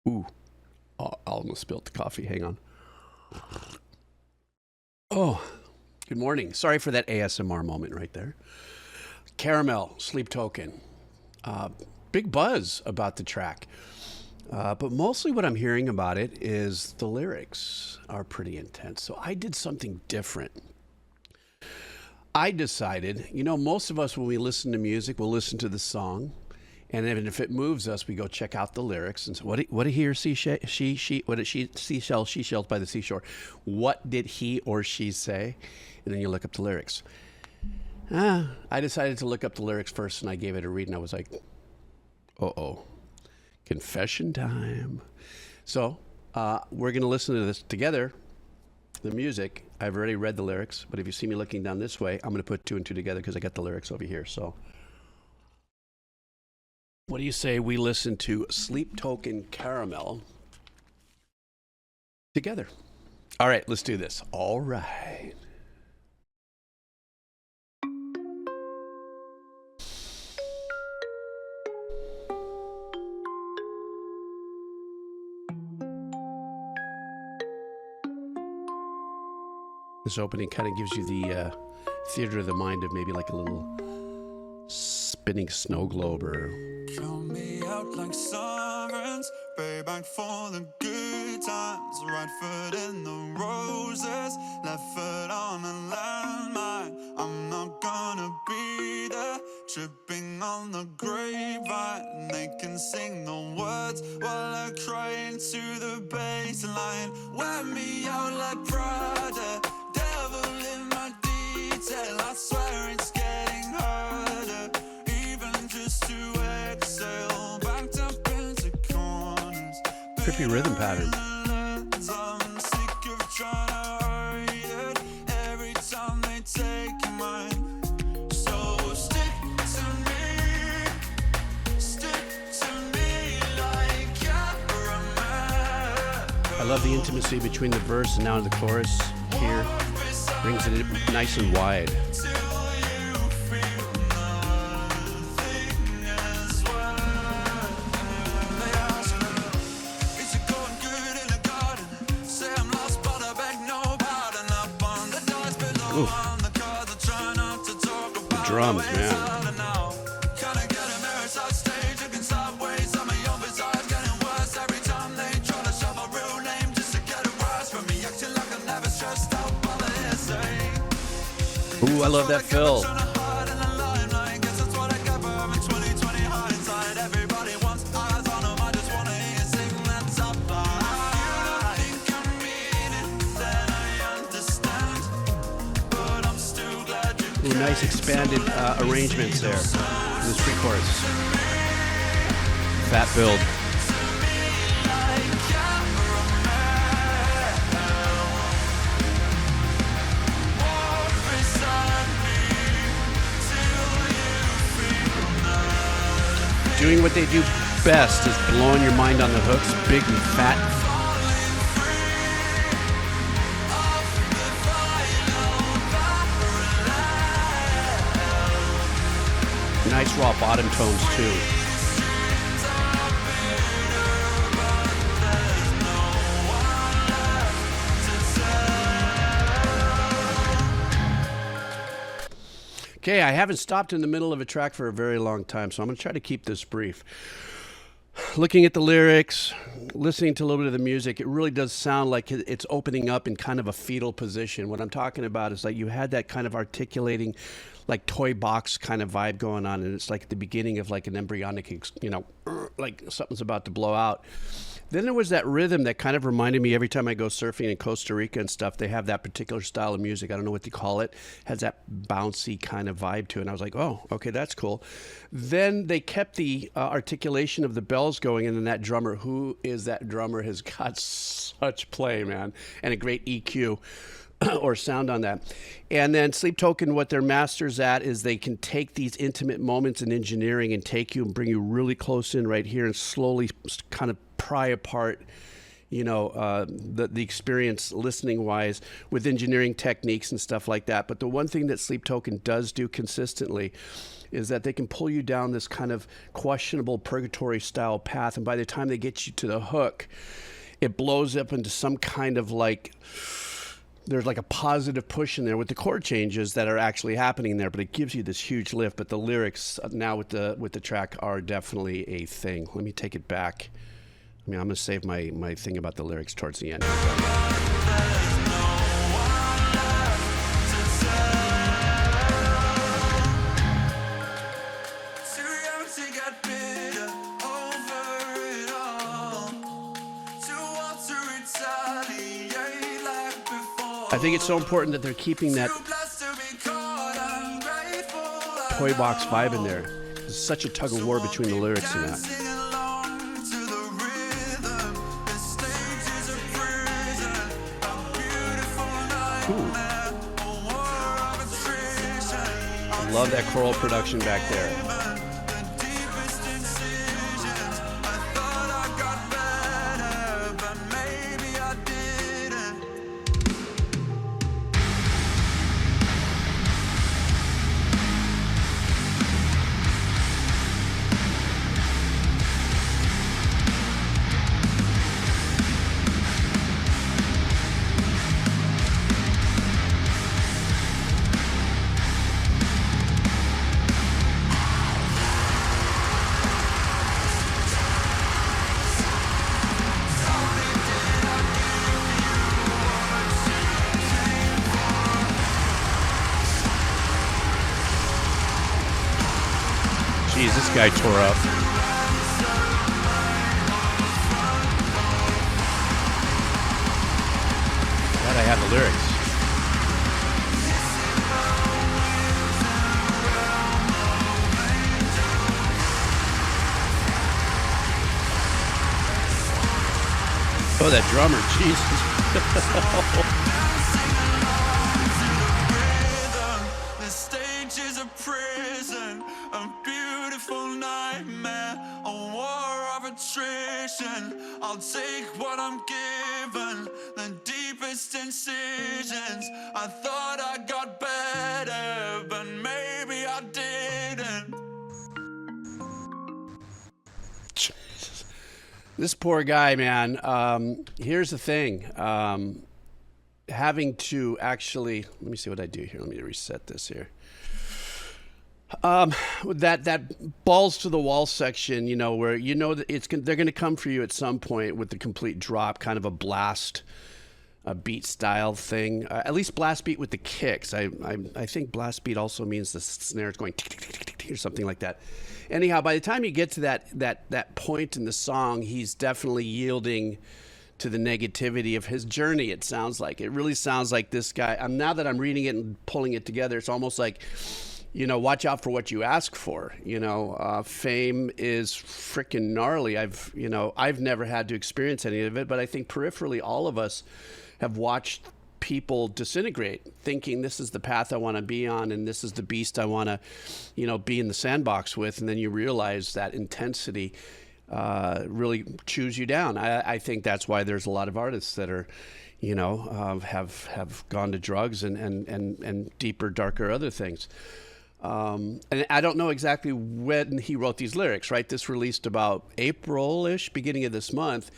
Ooh, I almost spilled the coffee. Hang on. Oh, good morning. Sorry for that ASMR moment right there. Caramel, Sleep Token. Uh, Big buzz about the track. But mostly what I'm hearing about it is the lyrics are pretty intense. So I did something different. I decided, most of us when we listen to music, we'll listen to the song. And then if it moves us, we go check out the lyrics. And so what did he or she, what did she, seashell, she shells by the seashore. What did he or she say? And then you look up the lyrics. I decided to look up the lyrics first and I gave it a read and I was like, uh-oh, confession time. So we're going to listen to this together, the music. I've already read the lyrics, but if you see me looking down this way, I'm going to put two and two together because I got the lyrics over here. So what do you say we listen to Sleep Token Caramel together? All right, let's do this. All right. This opening kind of gives you the theater of the mind of maybe like a little spinning snow globe or... Count me out like sirens, payback for the good times. Right foot in the roses, left foot on a landmine. I'm not gonna be there, tripping on the grapevine. They can sing the words while I cry into the baseline. Wear me out like Prada, devil in my detail. I swear it's getting harder, even just to exhale. Backed up into corners, trippy rhythm pattern. I'm sick of trying to hide it every time they take mine. So stick to me like caramel. I love the intimacy between the verse and now the chorus here. Brings it nice and wide. Ooh. The drums, man. Ooh, I love that fill. Ooh, nice expanded arrangements there in this pre-chorus. Fat build. Doing what they do best is blowing your mind on the hooks, big and fat. Nice raw bottom tones too. Okay, I haven't stopped in the middle of a track for a very long time, so I'm going to try to keep this brief. Looking at the lyrics, listening to a little bit of the music, it really does sound like it's opening up in kind of a fetal position. What I'm talking about is like you had that kind of articulating, like toy box kind of vibe going on, and it's like at the beginning of like an embryonic, like something's about to blow out. Then there was that rhythm that kind of reminded me every time I go surfing in Costa Rica and stuff, they have that particular style of music. I don't know what they call it. Has that bouncy kind of vibe to it. And I was like, oh, okay, that's cool. Then they kept the articulation of the bells going. And then that drummer, who is that drummer, has got such play, man, and a great EQ. Or sound on that. And then Sleep Token, what they're masters at is they can take these intimate moments in engineering and take you and bring you really close in right here and slowly kind of pry apart, the experience listening wise with engineering techniques and stuff like that. But the one thing that Sleep Token does do consistently is that they can pull you down this kind of questionable purgatory style path, and by the time they get you to the hook, it blows up into some kind of like, there's like a positive push in there with the chord changes that are actually happening there, but it gives you this huge lift. But the lyrics now with the track are definitely a thing. Let me take it back. I mean, I'm going to save my thing about the lyrics towards the end. I think it's so important that they're keeping that toy box vibe in there. There's such a tug of war between the lyrics and that. Ooh. Love that choral production back there. Jeez, this guy tore up. Glad I have the lyrics. Oh, that drummer, Jesus. The stage is a prison, a beautiful nightmare, a war of attrition. I'll take what I'm given, the deepest incisions. I thought I got better, but maybe I didn't. This poor guy, man. Here's the thing. Having to actually, let me see what I do here. Let me reset this here. That balls to the wall section, you know, where you know that they're going to come for you at some point with the complete drop, kind of a blast, a beat style thing. At least blast beat with the kicks. I think blast beat also means the snare is going tick, tick, tick, tick, tick, or something like that. Anyhow, by the time you get to that point in the song, he's definitely yielding to the negativity of his journey. It sounds like it really sounds like this guy. Now that I'm reading it and pulling it together, it's almost like, you know, watch out for what you ask for. You know, fame is freaking gnarly. I've never had to experience any of it, but I think peripherally all of us have watched people disintegrate, thinking this is the path I want to be on and this is the beast I want to, you know, be in the sandbox with. And then you realize that intensity really chews you down. I think that's why there's a lot of artists that are, you know, have gone to drugs and deeper, darker other things. And I don't know exactly when he wrote these lyrics, right? This released about April-ish, beginning of this month.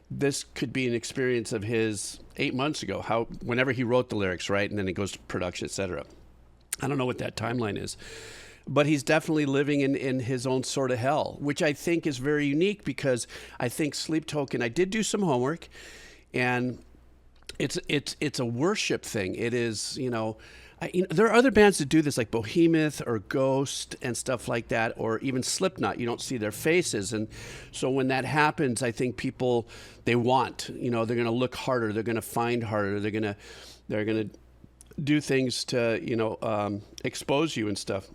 This could be an experience of his 8 months ago, whenever he wrote the lyrics, right? And then it goes to production, etc. I don't know what that timeline is. But he's definitely living in his own sort of hell, which I think is very unique because I think Sleep Token, I did do some homework, and it's a worship thing. It is, you know, there are other bands that do this, like Behemoth or Ghost and stuff like that, or even Slipknot. You don't see their faces, and so when that happens, I think people, they want, you know, they're going to look harder, they're going to find harder, they're going to do things to, you know, expose you and stuff.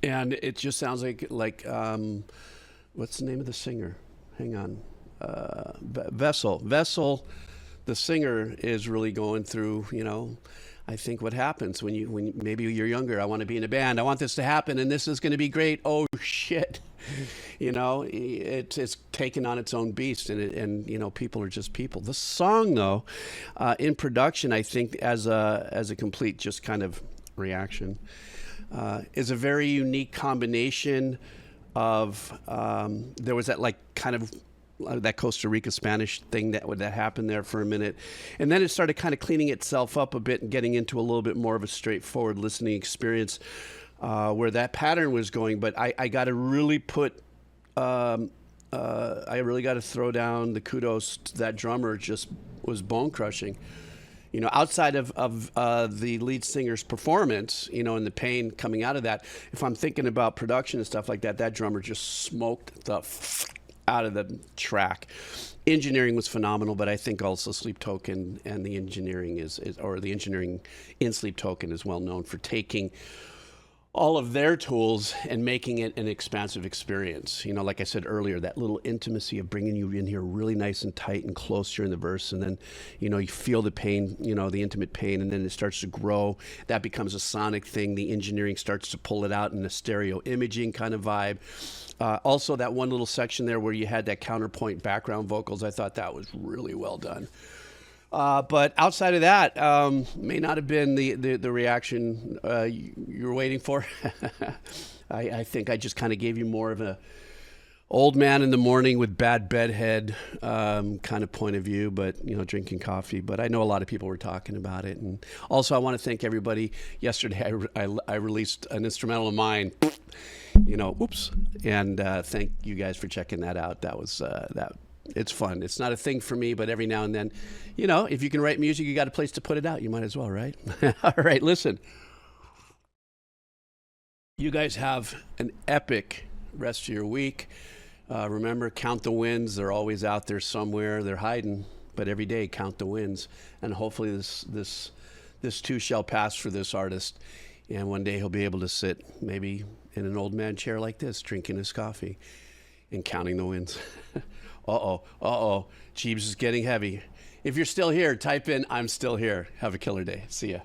And it just sounds like what's the name of the singer? Hang on, Vessel. The singer is really going through, you know, I think what happens when maybe you're younger. I want to be in a band. I want this to happen, and this is going to be great. Oh shit, you know, it's taken on its own beast, and you know, people are just people. The song, though, in production, I think as a complete just kind of reaction. is a very unique combination of there was that like kind of that Costa Rica Spanish thing that happened there for a minute, and then it started kind of cleaning itself up a bit and getting into a little bit more of a straightforward listening experience where that pattern was going. But I got to really put I really got to throw down the kudos to that drummer. Just was bone crushing. Outside of the lead singer's performance, and the pain coming out of that, if I'm thinking about production and stuff like that, that drummer just smoked the out of the track. Engineering was phenomenal, but I think also Sleep Token and the engineering the engineering in Sleep Token is well known for taking all of their tools and making it an expansive experience. Like I said earlier, that little intimacy of bringing you in here really nice and tight and close during the verse. And then, you feel the pain, the intimate pain, and then it starts to grow. That becomes a sonic thing. The engineering starts to pull it out in a stereo imaging kind of vibe. Also, that one little section there where you had that counterpoint background vocals, I thought that was really well done. But outside of that, may not have been the reaction you were waiting for. I think I just kind of gave you more of a old man in the morning with bad bedhead kind of point of view, but drinking coffee. But I know a lot of people were talking about it, and also I want to thank everybody. Yesterday, I released an instrumental of mine. Oops, and thank you guys for checking that out. That was that. It's fun. It's not a thing for me, but every now and then, if you can write music, you got a place to put it out. You might as well, right? All right, listen. You guys have an epic rest of your week. Remember, count the wins. They're always out there somewhere. They're hiding, but every day count the wins. And hopefully this too shall pass for this artist. And one day he'll be able to sit maybe in an old man chair like this, drinking his coffee and counting the wins. Uh-oh. Jeeves is getting heavy. If you're still here, type in, I'm still here. Have a killer day. See ya.